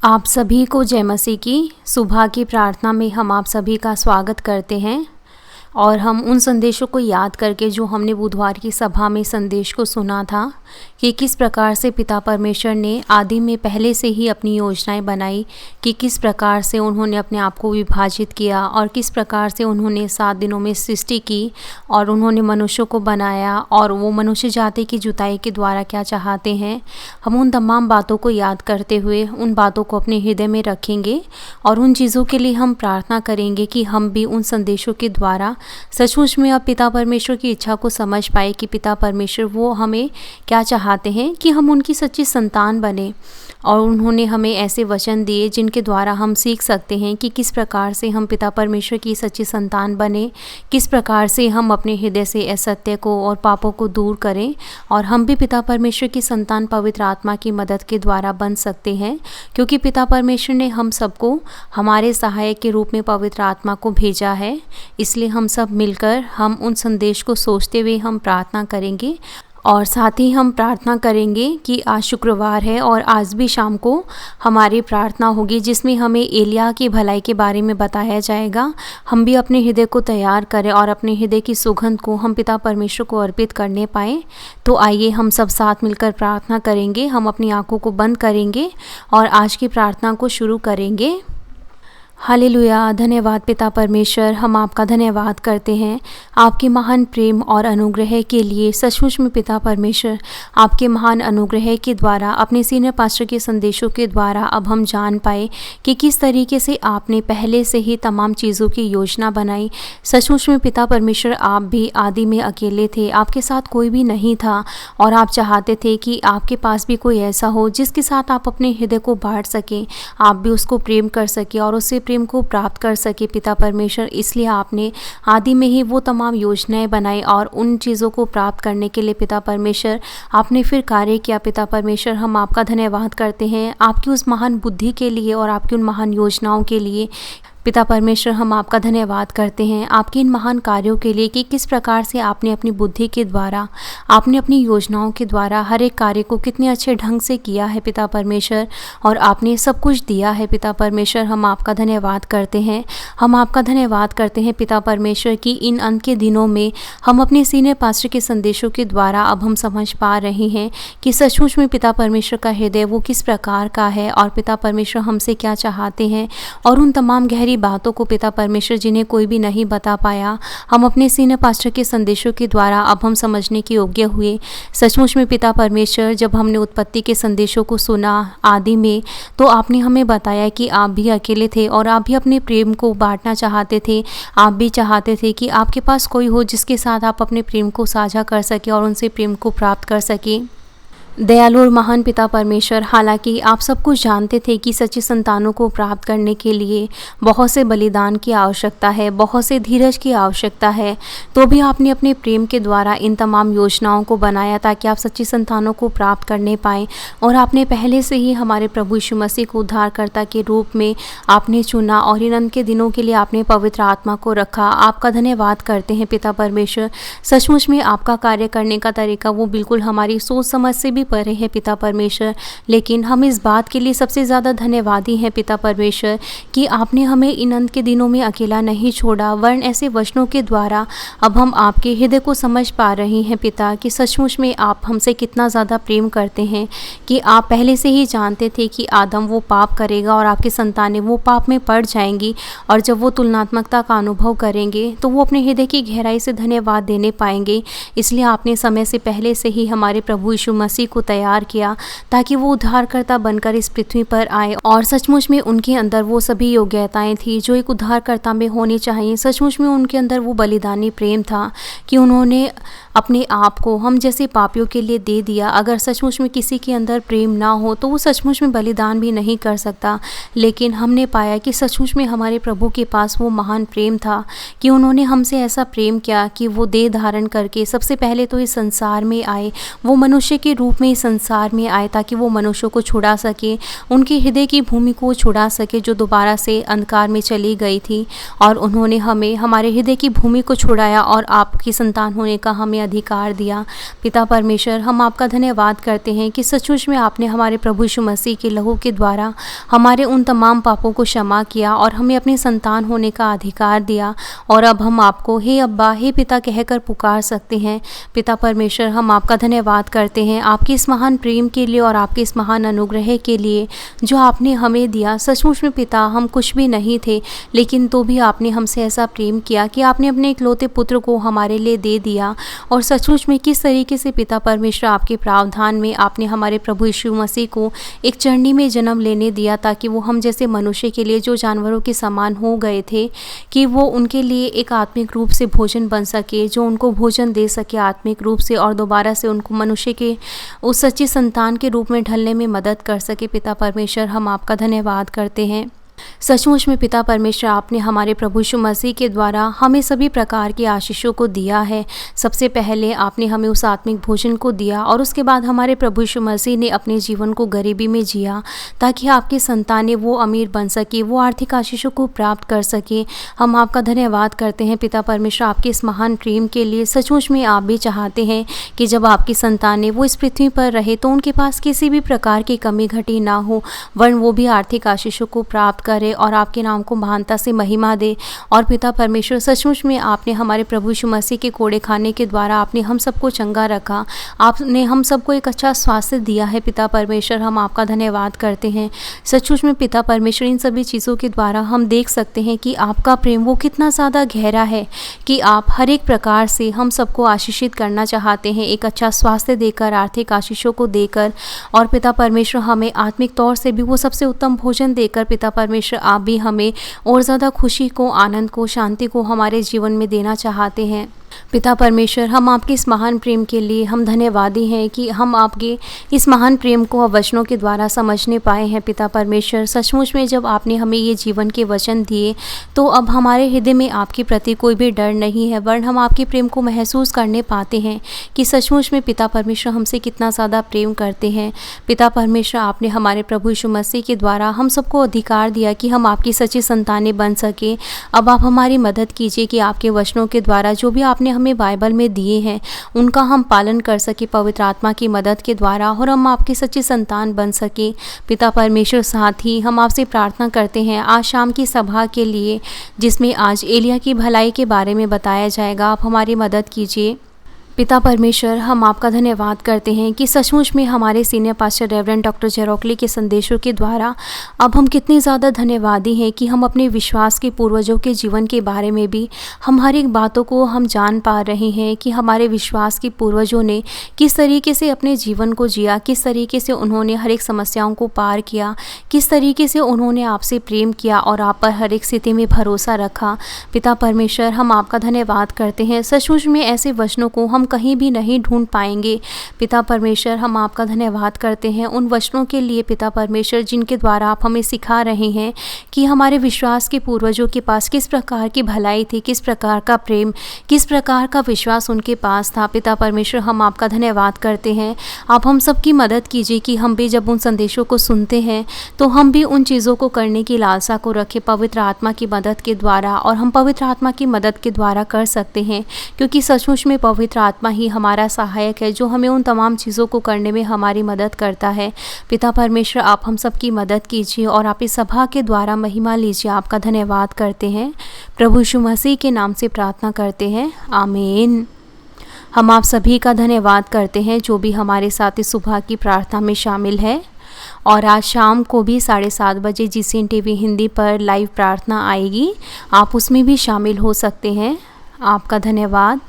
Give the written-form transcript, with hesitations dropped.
आप सभी को जय मसीह की सुबह की प्रार्थना में हम आप सभी का स्वागत करते हैं। और हम उन संदेशों को याद करके जो हमने बुधवार की सभा में संदेश को सुना था कि किस प्रकार से पिता परमेश्वर ने आदि में पहले से ही अपनी योजनाएं बनाई, कि किस प्रकार से उन्होंने अपने आप को विभाजित किया और किस प्रकार से उन्होंने 7 दिनों में सृष्टि की और उन्होंने मनुष्यों को बनाया और वो मनुष्य जाति की जुताई के द्वारा क्या चाहते हैं। हम उन तमाम बातों को याद करते हुए उन बातों को अपने हृदय में रखेंगे और उन चीज़ों के लिए हम प्रार्थना करेंगे कि हम भी उन संदेशों के द्वारा सचमुच में अब पिता परमेश्वर की इच्छा को समझ पाए कि पिता परमेश्वर वो हमें क्या चाहते हैं, कि हम उनकी सच्ची संतान बने। और उन्होंने हमें ऐसे वचन दिए जिनके द्वारा हम सीख सकते हैं कि किस प्रकार से हम पिता परमेश्वर की सच्ची संतान बने, किस प्रकार से हम अपने हृदय से असत्य को और पापों को दूर करें और हम भी पिता परमेश्वर की संतान पवित्र आत्मा की मदद के द्वारा बन सकते हैं, क्योंकि पिता परमेश्वर ने हम सबको हमारे सहायक के रूप में पवित्र आत्मा को भेजा है। इसलिए हम सब मिलकर हम उन संदेश को सोचते हुए हम प्रार्थना करेंगे और साथ ही हम प्रार्थना करेंगे कि आज शुक्रवार है और आज भी शाम को हमारी प्रार्थना होगी जिसमें हमें एलिया की भलाई के बारे में बताया जाएगा। हम भी अपने हृदय को तैयार करें और अपने हृदय की सुगंध को हम पिता परमेश्वर को अर्पित करने पाएँ। तो आइए हम सब साथ मिलकर प्रार्थना करेंगे। हम अपनी आंखों को बंद करेंगे और आज की प्रार्थना को शुरू करेंगे। हालेलुया। धन्यवाद पिता परमेश्वर, हम आपका धन्यवाद करते हैं आपके महान प्रेम और अनुग्रह के लिए। सचमुच में पिता परमेश्वर, आपके महान अनुग्रह के द्वारा अपने सीनियर पास्टर के संदेशों के द्वारा अब हम जान पाए कि किस तरीके से आपने पहले से ही तमाम चीज़ों की योजना बनाई। सचमुच में पिता परमेश्वर, आप भी आदि में अकेले थे, आपके साथ कोई भी नहीं था और आप चाहते थे कि आपके पास भी कोई ऐसा हो जिसके साथ आप अपने हृदय को बांट सकें, आप भी उसको प्रेम कर सकें और उससे प्रेम को प्राप्त कर सके पिता परमेश्वर। इसलिए आपने आदि में ही वो तमाम योजनाएं बनाई और उन चीज़ों को प्राप्त करने के लिए पिता परमेश्वर आपने फिर कार्य किया। पिता परमेश्वर, हम आपका धन्यवाद करते हैं आपकी उस महान बुद्धि के लिए और आपकी उन महान योजनाओं के लिए। पिता परमेश्वर, हम आपका धन्यवाद करते हैं आपके इन महान कार्यों के लिए कि किस प्रकार से आपने अपनी बुद्धि के द्वारा, आपने अपनी योजनाओं के द्वारा हर एक कार्य को कितने अच्छे ढंग से किया है पिता परमेश्वर, और आपने सब कुछ दिया है पिता परमेश्वर। हम आपका धन्यवाद करते हैं। हम आपका धन्यवाद करते हैं पिता परमेश्वर कि इन अंत के दिनों में हम अपने सीनियर पास्टर के संदेशों के द्वारा अब हम समझ पा रहे हैं कि सचमुच में पिता परमेश्वर का हृदय वो किस प्रकार का है और पिता परमेश्वर हमसे क्या चाहते हैं, और उन तमाम गहरी बातों को पिता परमेश्वर जिन्हें कोई भी नहीं बता पाया, हम अपने सीनियर पास्टर के संदेशों के द्वारा अब हम समझने के योग्य हुए। सचमुच में पिता परमेश्वर, जब हमने उत्पत्ति के संदेशों को सुना आदि में, तो आपने हमें बताया कि आप भी अकेले थे और आप भी अपने प्रेम को बांटना चाहते थे। आप भी चाहते थे कि आपके पास कोई हो जिसके साथ आप अपने प्रेम को साझा कर सके और उनसे प्रेम को प्राप्त कर सके। दयालु और महान पिता परमेश्वर, हालांकि आप सब कुछ जानते थे कि सच्ची संतानों को प्राप्त करने के लिए बहुत से बलिदान की आवश्यकता है, बहुत से धीरज की आवश्यकता है, तो भी आपने अपने प्रेम के द्वारा इन तमाम योजनाओं को बनाया ताकि आप सच्ची संतानों को प्राप्त करने पाएँ। और आपने पहले से ही हमारे प्रभु यीशु मसीह को उद्धारकर्ता के रूप में आपने चुना और इन अंत के दिनों के लिए आपने पवित्र आत्मा को रखा। आपका धन्यवाद करते हैं पिता परमेश्वर। सचमुच में आपका कार्य करने का तरीका वो बिल्कुल हमारी सोच समझ से भी परे है पिता परमेश्वर, लेकिन हम इस बात के लिए सबसे ज़्यादा धन्यवादी हैं पिता परमेश्वर कि आपने हमें इन अंत के दिनों में अकेला नहीं छोड़ा, वरन ऐसे वचनों के द्वारा अब हम आपके हृदय को समझ पा रहे हैं पिता कि सचमुच में आप हमसे कितना ज़्यादा प्रेम करते हैं, कि आप पहले से ही जानते थे कि आदम वो पाप करेगा और आपकी संतानें वो पाप में पड़ जाएंगी, और जब वो तुलनात्मकता का अनुभव करेंगे तो वो अपने हृदय की गहराई से धन्यवाद देने पाएंगे। इसलिए आपने समय से पहले से ही हमारे प्रभु यीशु मसीह को तैयार किया ताकि वो उद्धारकर्ता बनकर इस पृथ्वी पर आए, और सचमुच में उनके अंदर वो सभी योग्यताएं थी जो एक उद्धारकर्ता में होनी चाहिए। सचमुच में उनके अंदर वो बलिदानी प्रेम था कि उन्होंने अपने आप को हम जैसे पापियों के लिए दे दिया। अगर सचमुच में किसी के अंदर प्रेम ना हो तो वो सचमुच में बलिदान भी नहीं कर सकता, लेकिन हमने पाया कि सचमुच में हमारे प्रभु के पास वो महान प्रेम था कि उन्होंने हमसे ऐसा प्रेम किया कि वो देह धारण करके सबसे पहले तो इस संसार में आए, वो मनुष्य के रूप में इस संसार में आए ताकि वो मनुष्यों को छुड़ा सके, उनके हृदय की भूमि को छुड़ा सके जो दोबारा से अंधकार में चली गई थी। और उन्होंने हमें हमारे हृदय की भूमि को छुड़ाया और आपकी संतान होने का हमें अधिकार दिया। पिता परमेश्वर, हम आपका धन्यवाद करते हैं कि सचमुच में आपने हमारे प्रभु यीशु मसीह के लहू के द्वारा हमारे उन तमाम पापों को क्षमा किया और हमें अपनी संतान होने का अधिकार दिया। और अब हम आपको हे अब्बा, हे पिता कहकर पुकार सकते हैं। पिता परमेश्वर, हम आपका धन्यवाद करते हैं आपके इस महान प्रेम के लिए और आपके इस महान अनुग्रह के लिए जो आपने हमें दिया। सचमुच में पिता, हम कुछ भी नहीं थे, लेकिन तो भी आपने हमसे ऐसा प्रेम किया कि आपने अपने इकलौते पुत्र को हमारे लिए दे दिया। और सचमुच में किस तरीके से पिता परमेश्वर आपके प्रावधान में आपने हमारे प्रभु यीशु मसीह को एक चरनी में जन्म लेने दिया, ताकि वो हम जैसे मनुष्य के लिए जो जानवरों के समान हो गए थे, कि वो उनके लिए एक आत्मिक रूप से भोजन बन सके, जो उनको भोजन दे सके आत्मिक रूप से, और दोबारा से उनको मनुष्य के उस सच्ची संतान के रूप में ढलने में मदद कर सके। पिता परमेश्वर, हम आपका धन्यवाद करते हैं। सचमुच में पिता परमेश्वर, आपने हमारे प्रभु यीशु मसीह के द्वारा हमें सभी प्रकार की आशीषों को दिया है। सबसे पहले आपने हमें उस आत्मिक भोजन को दिया, और उसके बाद हमारे प्रभु यीशु मसीह ने अपने जीवन को गरीबी में जिया, ताकि आपकी संतानें वो अमीर बन सके, वो आर्थिक आशीषों को प्राप्त कर सके। हम आपका धन्यवाद करते हैं पिता परमेश्वर आपके इस महान प्रेम के लिए। सचमुच में आप भी चाहते हैं कि जब आपकी संतानें वो इस पृथ्वी पर रहे तो उनके पास किसी भी प्रकार की कमी घटी ना हो, वरन वो भी आर्थिक आशीषों को प्राप्त करे और आपके नाम को महानता से महिमा दे। और पिता परमेश्वर, सचमुच में आपने हमारे प्रभु यीशु मसीह के कोड़े खाने के द्वारा आपने हम सबको चंगा रखा, आपने हम सबको एक अच्छा स्वास्थ्य दिया है। पिता परमेश्वर, हम आपका धन्यवाद करते हैं। सचमुच में पिता परमेश्वर, इन सभी चीज़ों के द्वारा हम देख सकते हैं कि आपका प्रेम वो कितना ज़्यादा गहरा है कि आप हर एक प्रकार से हम सबको आशीषित करना चाहते हैं, एक अच्छा स्वास्थ्य देकर, आर्थिक आशीषों को देकर, और पिता परमेश्वर हमें आत्मिक तौर से भी वो सबसे उत्तम भोजन देकर पिता परमेश्वर आप भी हमें और ज़्यादा खुशी को, आनंद को, शांति को हमारे जीवन में देना चाहते हैं। पिता परमेश्वर, हम आपके इस महान प्रेम के लिए हम धन्यवादी हैं कि हम आपके इस महान प्रेम को वचनों के द्वारा समझने पाए हैं। पिता परमेश्वर, सचमुच में जब आपने हमें ये जीवन के वचन दिए तो अब हमारे हृदय में आपके प्रति कोई भी डर नहीं है, वरन हम आपके प्रेम को महसूस करने पाते हैं कि सचमुच में पिता परमेश्वर हमसे कितना ज़्यादा प्रेम करते हैं। पिता परमेश्वर, आपने हमारे प्रभु यीशु मसीह के द्वारा हम सबको अधिकार दिया कि हम आपकी सच्ची संतानें बन सकें। अब आप हमारी मदद कीजिए कि आपके वचनों के द्वारा जो भी आपने हमें बाइबल में दिए हैं उनका हम पालन कर सके पवित्र आत्मा की मदद के द्वारा, और हम आपकी सच्ची संतान बन सके। पिता परमेश्वर, साथ ही हम आपसे प्रार्थना करते हैं आज शाम की सभा के लिए, जिसमें आज एलिया की भलाई के बारे में बताया जाएगा। आप हमारी मदद कीजिए। पिता परमेश्वर, हम आपका धन्यवाद करते हैं कि सचमुच में हमारे सीनियर पास्टर रेवरेंड डॉक्टर जेरोकली के संदेशों के द्वारा अब हम कितने ज़्यादा धन्यवादी हैं कि हम अपने विश्वास के पूर्वजों के जीवन के बारे में भी हम हर एक बातों को हम जान पा रहे हैं कि हमारे विश्वास के पूर्वजों ने किस तरीके से अपने जीवन को जिया, किस तरीके से उन्होंने हर एक समस्याओं को पार किया, किस तरीके से उन्होंने आपसे प्रेम किया और आप पर हर एक स्थिति में भरोसा रखा। पिता परमेश्वर, हम आपका धन्यवाद करते हैं। सचमुच में ऐसे वचनों को हम कहीं भी नहीं ढूंढ पाएंगे। पिता परमेश्वर, हम आपका धन्यवाद करते हैं उन वचनों के लिए पिता परमेश्वर, जिनके द्वारा आप हमें सिखा रहे हैं कि हमारे विश्वास के पूर्वजों के पास किस प्रकार की भलाई थी, किस प्रकार का प्रेम, किस प्रकार का विश्वास उनके पास था। पिता परमेश्वर, हम आपका धन्यवाद करते हैं। आप हम सबकी मदद कीजिए कि हम भी जब उन संदेशों को सुनते हैं तो हम भी उन चीज़ों को करने की लालसा को रखें पवित्र आत्मा की मदद के द्वारा, और हम पवित्र आत्मा की मदद के द्वारा कर सकते हैं, क्योंकि सचमुच में पवित्र आत्मा ही हमारा सहायक है जो हमें उन तमाम चीज़ों को करने में हमारी मदद करता है। पिता परमेश्वर, आप हम सबकी मदद कीजिए और आप इस सभा के द्वारा महिमा लीजिए। आपका धन्यवाद करते हैं, प्रभु यीशु मसीह के नाम से प्रार्थना करते हैं, आमीन। हम आप सभी का धन्यवाद करते हैं जो भी हमारे साथ इस सुबह की प्रार्थना में शामिल है, और आज शाम को भी 7:30 बजे GCN TV हिंदी पर लाइव प्रार्थना आएगी, आप उसमें भी शामिल हो सकते हैं। आपका धन्यवाद।